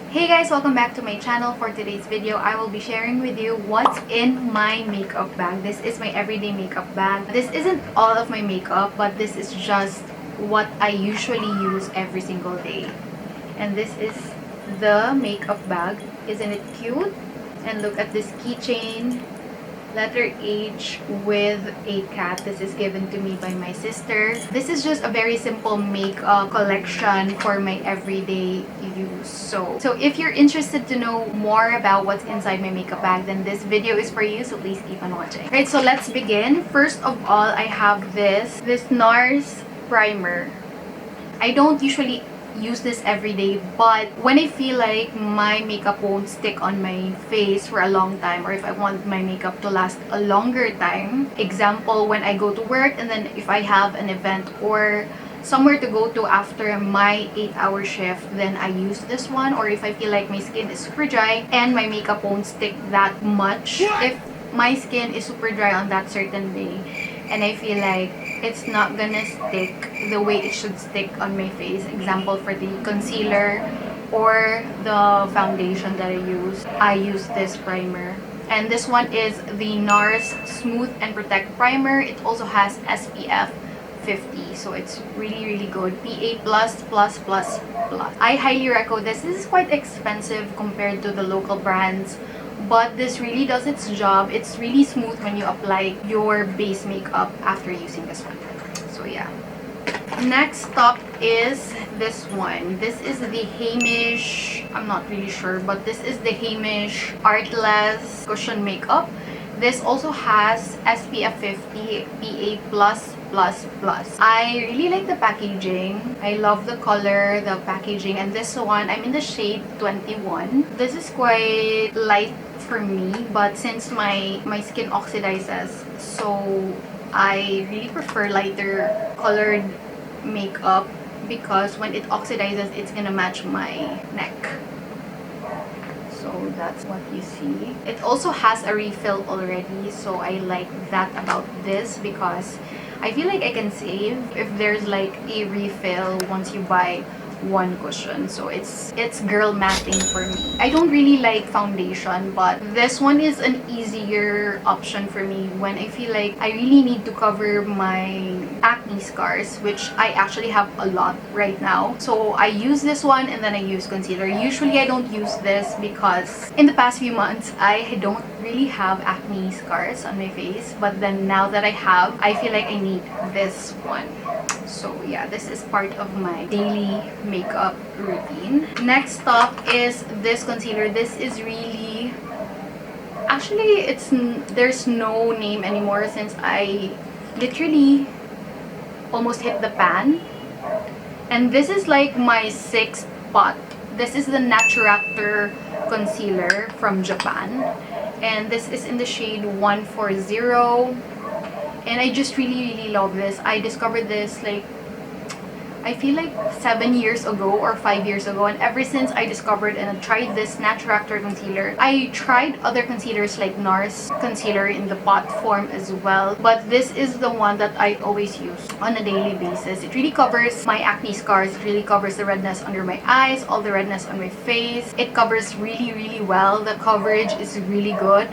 Hey guys, welcome back to my channel. For today's video, I will be sharing with you what's in my makeup bag. This is my everyday makeup bag. This isn't all of my makeup, but this is just what I usually use every single day. And this is the makeup bag. Isn't it cute? And look at this keychain. Letter H with a cat. This is given to me by my sister. This is just a very simple makeup collection for my everyday use. So if you're interested to know more about what's inside my makeup bag, then this video is for you, so please keep on watching. Right, so let's begin. First of all, I have this NARS primer. I don't usually use this every day, but when I feel like my makeup won't stick on my face for a long time, or if I want my makeup to last a longer time, example, when I go to work and then if I have an event or somewhere to go to after my 8-hour shift, then I use this one. Or if I feel like my skin is super dry and my makeup won't stick that much, if my skin is super dry on that certain day and I feel like it's not gonna stick the way it should stick on my face, example for the concealer or the foundation that I use this primer. And this one is the NARS Smooth and Protect Primer. It also has SPF 50, so it's really good. PA++++. I highly recommend this. This is quite expensive compared to the local brands, but this really does its job. It's really smooth when you apply your base makeup after using this one. So yeah. Next up is this one. This is the Heimish, I'm not really sure, but this is the Heimish Artless Cushion Makeup. This also has SPF 50, PA+++. I really like the packaging. I love the color, the packaging, and this one, I'm in the shade 21. This is quite light for me, but since my skin oxidizes, so I really prefer lighter colored makeup because when it oxidizes, it's gonna match my neck. So that's what you see. It also has a refill already, so I like that about this because I feel like I can save if there's like a refill once you buy one cushion. So it's girl mathing for me. I don't really like foundation, but this one is an easier option for me when I feel like I really need to cover my acne scars, which I actually have a lot right now. So I use this one and then I use concealer. Usually I don't use this because in the past few months I don't really have acne scars on my face, but then now that I have, I feel like I need this one. So yeah, this is part of my daily makeup routine. Next up is this concealer. This is really, actually there's no name anymore since I literally almost hit the pan. And this is like my 6th pot. This is the Naturactor concealer from Japan, and this is in the shade 140. And I just really love this. I discovered this like, I feel like 7 years ago or 5 years ago, and ever since I discovered and I tried this Naturactor concealer. I tried other concealers like NARS concealer in the pot form as well, but this is the one that I always use on a daily basis. It really covers my acne scars. It really covers the redness under my eyes, all the redness on my face. It covers really well. The coverage is really good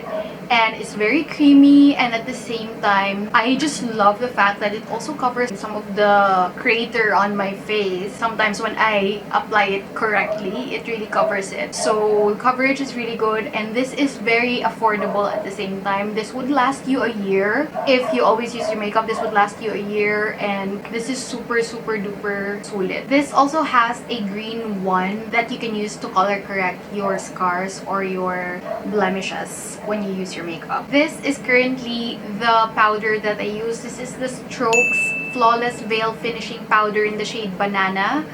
and it's very creamy, and at the same time I just love the fact that it also covers some of the crater on my face. Sometimes when I apply it correctly, it really covers it. So coverage is really good, and this is very affordable at the same time. This would last you a year. If you always use your makeup, this would last you a year, and this is super duper sulit. This also has a green one that you can use to color correct your scars or your blemishes when you use your makeup. This is currently the powder that I use. This is the Strokes Flawless Veil Finishing Powder in the shade Banana.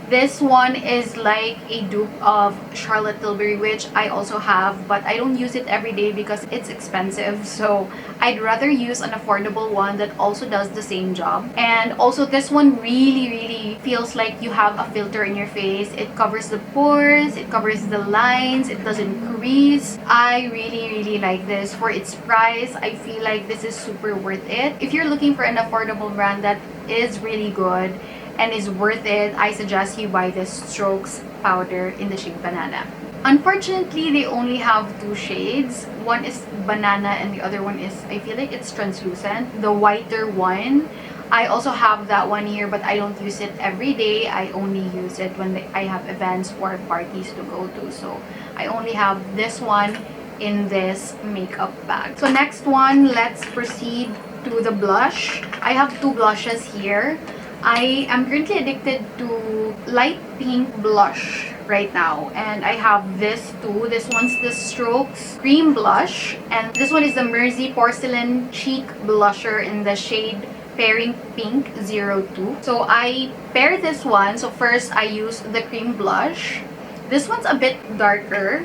This one is like a dupe of Charlotte Tilbury, which I also have, but I don't use it every day because it's expensive. So I'd rather use an affordable one that also does the same job. And also this one really feels like you have a filter in your face. It covers the pores, it covers the lines, it doesn't crease. I really like this. For its price, I feel like this is super worth it. If you're looking for an affordable brand that is really good and is worth it, I suggest you buy this Strokes powder in the shade Banana. Unfortunately, they only have two shades. One is Banana and the other one is, I feel like it's translucent. The whiter one, I also have that one here, but I don't use it every day. I only use it when I have events or parties to go to. So I only have this one in this makeup bag. So next one, let's proceed to the blush. I have two blushes here. I am currently addicted to light pink blush right now, and I have this too. This one's the Strokes cream blush, and this one is the Mersey porcelain cheek blusher in the shade Pairing Pink 02. So I pair this one. So first I use the cream blush. This one's a bit darker.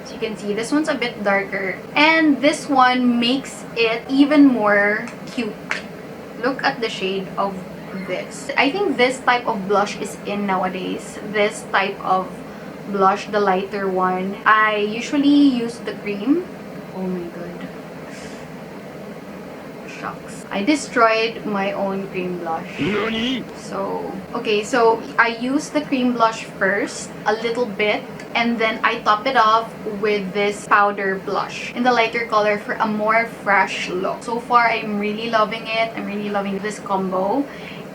So you can see this one's a bit darker, and this one makes it even more cute. Look at the shade of this. I think this type of blush is in nowadays. This type of blush, the lighter one. I usually use the cream. Oh my god. Shucks. I destroyed my own cream blush. Nani? So, okay, so I use the cream blush first, a little bit, and then I top it off with this powder blush in the lighter color for a more fresh look. So far, I'm really loving it. I'm really loving this combo,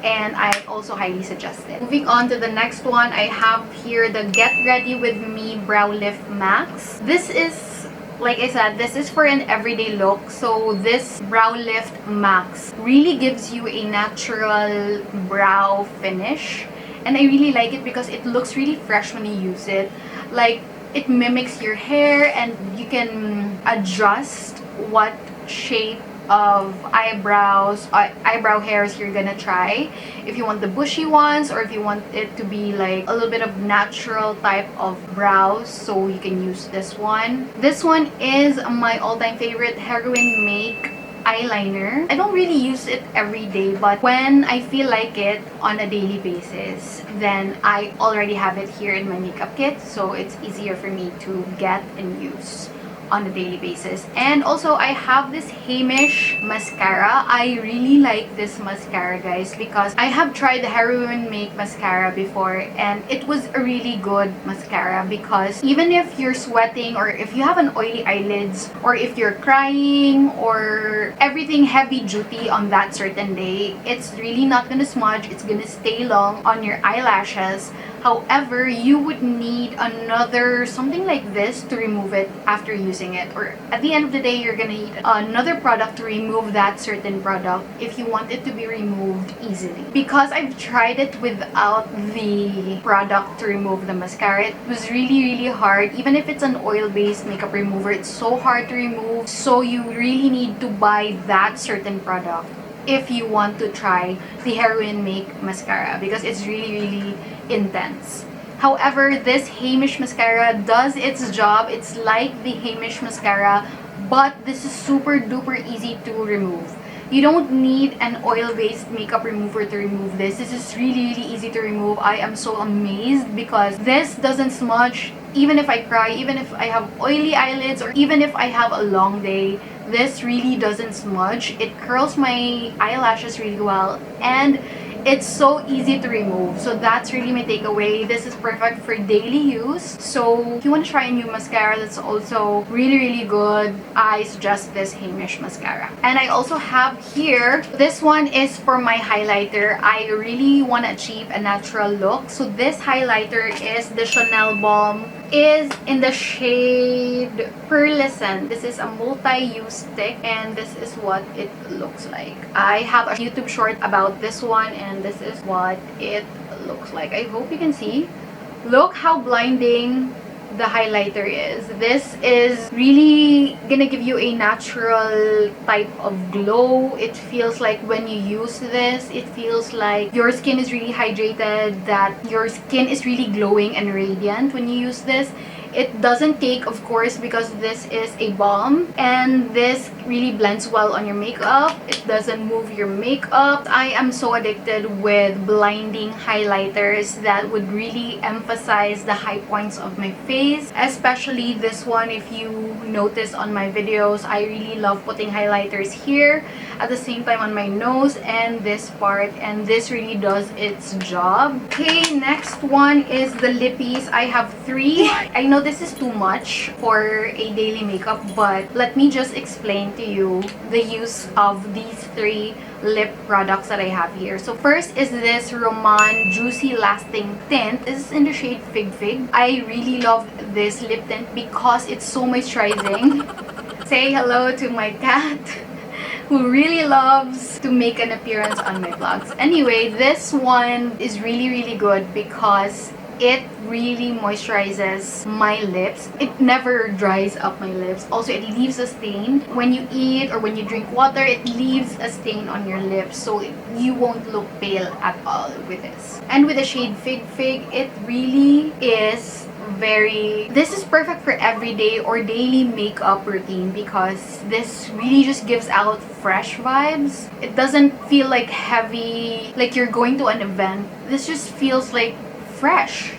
and I also highly suggest it. Moving on to the next one, I have here the Get Ready With Me Brow Lift Max. This is, like I said, this is for an everyday look. So this Brow Lift Max really gives you a natural brow finish, and I really like it because it looks really fresh when you use it. Like, it mimics your hair, and you can adjust what shape of eyebrow hairs you're gonna try. If you want the bushy ones, or if you want it to be like a little bit of natural type of brows, so you can use this one. This one is my all-time favorite Heroin Make eyeliner. I don't really use it every day, but when I feel like it on a daily basis, then I already have it here in my makeup kit, so it's easier for me to get and use on a daily basis. And also, I have this Hamish mascara. I really like this mascara, guys, because I have tried the Heroin Make mascara before, and it was a really good mascara because even if you're sweating, or if you have an oily eyelids, or if you're crying, or everything heavy duty on that certain day, it's really not gonna smudge. It's gonna stay long on your eyelashes. However, you would need another something like this to remove it after using it, or at the end of the day, you're gonna need another product to remove that certain product if you want it to be removed easily. Because I've tried it without the product to remove the mascara, it was really hard. Even if it's an oil-based makeup remover, it's so hard to remove. So you really need to buy that certain product if you want to try the Heroin Make mascara, because it's really intense. However, this Hamish mascara does its job. It's like the Hamish mascara, but this is super duper easy to remove. You don't need an oil-based makeup remover to remove this. This is really easy to remove. I am so amazed because this doesn't smudge. Even if I cry, even if I have oily eyelids, or even if I have a long day, this really doesn't smudge. It curls my eyelashes really well, and it's so easy to remove. So that's really my takeaway. This is perfect for daily use. So if you want to try a new mascara that's also really good, I suggest this Hamish mascara. And I also have here, this one is for my highlighter. I really want to achieve a natural look. So this highlighter is the Chanel Balm, is in the shade Pearlescent. This is a multi-use stick, and this is what it looks like. I have a YouTube short about this one, and this is what it looks like. I hope you can see. Look how blinding the highlighter is. This is really gonna give you a natural type of glow. It feels like when you use this, it feels like your skin is really hydrated, that your skin is really glowing and radiant when you use this. It doesn't cake, of course, because this is a balm, and this really blends well on your makeup. It doesn't move your makeup. I am so addicted with blinding highlighters that would really emphasize the high points of my face. Especially this one, if you notice on my videos, I really love putting highlighters here at the same time on my nose and this part, and this really does its job. Okay, next one is the lippies. I have 3. I know this is too much for a daily makeup, but let me just explain to you the use of these 3 lip products that I have here. So first is this Roman Juicy Lasting Tint. This is in the shade Fig Fig. I really love this lip tint because it's so moisturizing. Say hello to my cat who really loves to make an appearance on my vlogs. Anyway, this one is really good because it really moisturizes my lips. It never dries up my lips. Also, it leaves a stain. When you eat or when you drink water, it leaves a stain on your lips, so you won't look pale at all with this. And with the shade Fig Fig, it really is this is perfect for everyday or daily makeup routine because this really just gives out fresh vibes. It doesn't feel like heavy, like you're going to an event. This just feels like fresh,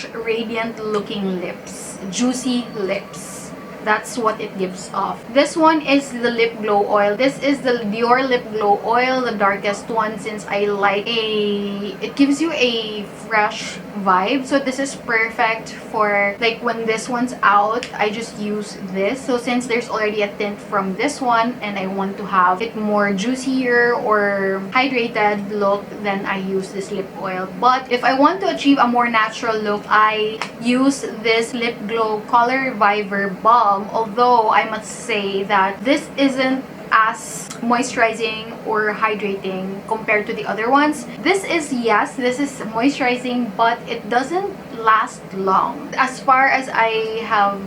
radiant looking lips, juicy lips. That's what it gives off. This one is the lip glow oil. This is the Dior lip glow oil, the darkest one, since I like it gives you a fresh vibe. So this is perfect for like when this one's out, I just use this. So since there's already a tint from this one and I want to have it more juicier or hydrated look, then I use this lip oil. But if I want to achieve a more natural look, I use this lip glow color reviver balm. Although I must say that this isn't as moisturizing or hydrating compared to the other ones. This is moisturizing, but it doesn't last long. As far as I have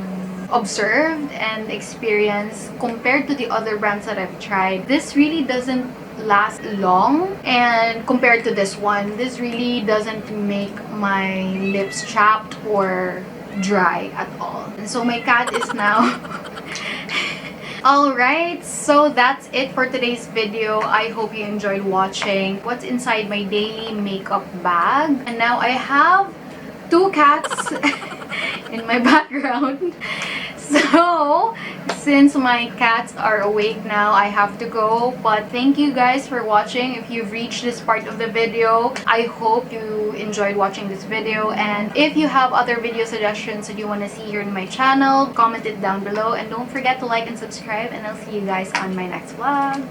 observed and experienced compared to the other brands that I've tried, this really doesn't last long. And compared to this one, this really doesn't make my lips chapped or dry at all. And so my cat is now alright, so that's it for today's video. I hope you enjoyed watching what's inside my daily makeup bag. And now I have 2 cats in my background. So since my cats are awake now, I have to go. But thank you guys for watching. If you've reached this part of the video, I hope you enjoyed watching this video. And if you have other video suggestions that you want to see here in my channel, comment it down below. And don't forget to like and subscribe. And I'll see you guys on my next vlog.